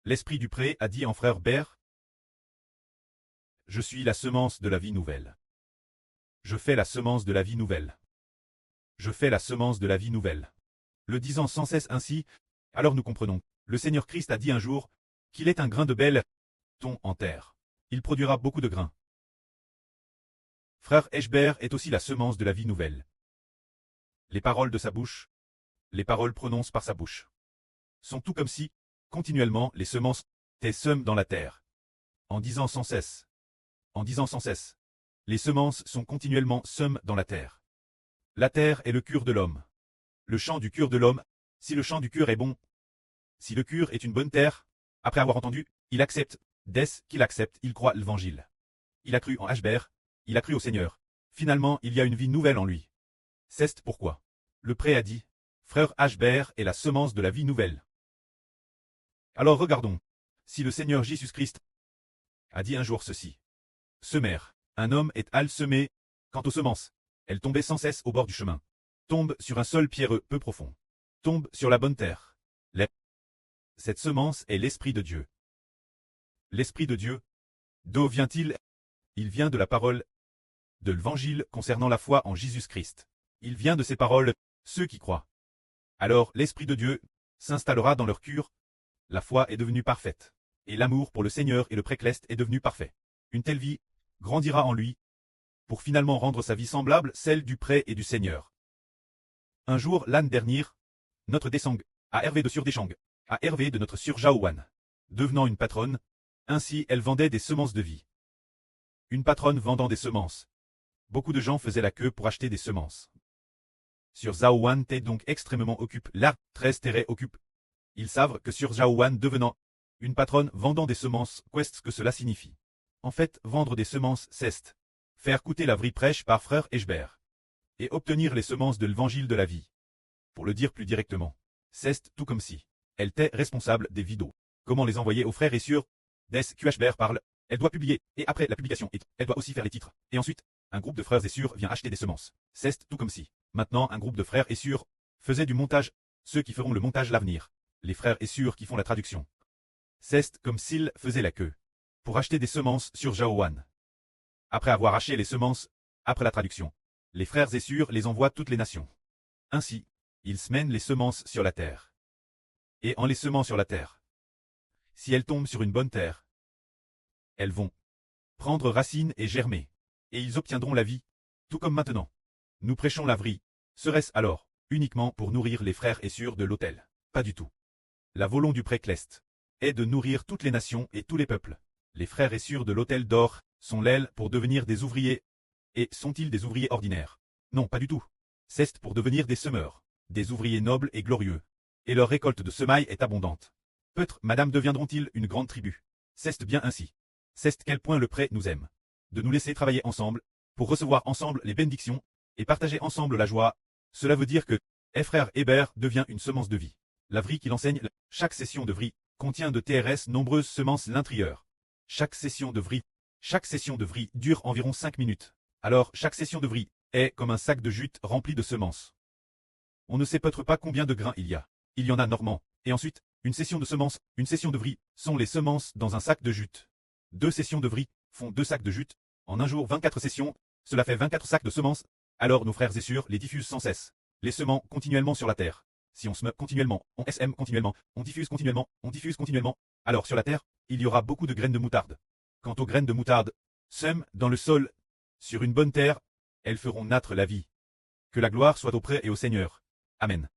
L'esprit du pré a dit en frère Bert: Je suis la semence de la vie nouvelle. Je fais la semence de la vie nouvelle. Je fais la semence de la vie nouvelle. Le disant sans cesse ainsi, alors nous comprenons. Le Seigneur Christ a dit un jour qu'il est un grain de belle ton en terre. Il produira beaucoup de grains. Frère Eschbert est aussi la semence de la vie nouvelle. Les paroles de sa bouche, les paroles prononcées par sa bouche, sont tout comme si, continuellement, les semences sèment dans la terre. En disant sans cesse, les semences sont continuellement semées dans la terre. La terre est le cœur de l'homme. Le champ du cœur de l'homme, si le champ du cœur est bon, si le cœur est une bonne terre, après avoir entendu, il accepte, dès qu'il accepte, il croit l'évangile. Il a cru en Eschbert, il a cru au Seigneur. Finalement, il y a une vie nouvelle en lui. C'est pourquoi le pré a dit, frère Eschbert est la semence de la vie nouvelle. Alors regardons, si le Seigneur Jésus-Christ a dit un jour ceci. Semer, un homme est al semé, quant aux semences, elles tombaient sans cesse au bord du chemin. Tombe sur un sol pierreux peu profond. Tombe sur la bonne terre. Cette semence est l'Esprit de Dieu. L'Esprit de Dieu, d'où vient-il? Il vient de la parole de l'Évangile concernant la foi en Jésus-Christ. Il vient de ces paroles, ceux qui croient. Alors l'Esprit de Dieu s'installera dans leur cœur, la foi est devenue parfaite, et l'amour pour le Seigneur et le précleste est devenu parfait. Une telle vie grandira en lui, pour finalement rendre sa vie semblable celle du pré et du Seigneur. Un jour, l'âne dernier, notre descend, à Hervé de Surdéchang, à Hervé de notre Sur Jaouane, devenant une patronne, ainsi elle vendait des semences de vie. Une patronne vendant des semences. Beaucoup de gens faisaient la queue pour acheter des semences. Sur Zaouane t'es donc extrêmement occupe, là, 13 terrains occupe. Ils savent que sur Jaouane devenant une patronne vendant des semences, qu'est-ce que cela signifie? En fait, vendre des semences, c'est faire coûter la vraie prêche par frère Eschbert. Et obtenir les semences de l'évangile de la vie. Pour le dire plus directement, c'est tout comme si elle était responsable des vidéos. Comment les envoyer aux frères et sœurs? Dès que Eschbert parle, elle doit publier, et après la publication, elle doit aussi faire les titres. Et ensuite, un groupe de frères et sœurs vient acheter des semences. C'est tout comme si, maintenant un groupe de frères et sœurs faisait du montage, ceux qui feront le montage l'avenir, les frères et sœurs qui font la traduction. C'est comme s'ils faisaient la queue pour acheter des semences sur Jaouane. Après avoir acheté les semences, après la traduction, les frères et sœurs les envoient toutes les nations. Ainsi, ils semènent les semences sur la terre. Et en les semant sur la terre, si elles tombent sur une bonne terre, elles vont prendre racine et germer, et ils obtiendront la vie, tout comme maintenant. Nous prêchons la vraie, serait-ce alors uniquement pour nourrir les frères et sœurs de l'autel? Pas du tout. La volonté du précleste est de nourrir toutes les nations et tous les peuples. Les frères et sœurs de l'autel d'or sont l'aile pour devenir des ouvriers. Et sont-ils des ouvriers ordinaires? Non, pas du tout. C'est pour devenir des semeurs, des ouvriers nobles et glorieux. Et leur récolte de semailles est abondante. Peut-être, madame, deviendront-ils une grande tribu. C'est bien ainsi. C'est quel point le pré nous aime. De nous laisser travailler ensemble, pour recevoir ensemble les bénédictions, et partager ensemble la joie. Cela veut dire que, frère Hébert devient une semence de vie. La vraie qu'il enseigne, chaque session de vraie, contient de TRS nombreuses semences l'intérieur. Chaque session de vraie dure environ 5 minutes. Alors, chaque session de vraie est comme un sac de jute rempli de semences. On ne sait peut-être pas combien de grains il y a. Il y en a normand. Et ensuite, une session de semences, une session de vraie, sont les semences dans un sac de jute. 2 sessions de vraie font 2 sacs de jute. En un jour 24 sessions, cela fait 24 sacs de semences. Alors nos frères et sœurs les diffusent sans cesse, les semant continuellement sur la terre. Si on sème continuellement, on sème continuellement, on diffuse continuellement, alors sur la terre, il y aura beaucoup de graines de moutarde. Quant aux graines de moutarde, sème dans le sol, sur une bonne terre, elles feront naître la vie. Que la gloire soit au pré et au Seigneur. Amen.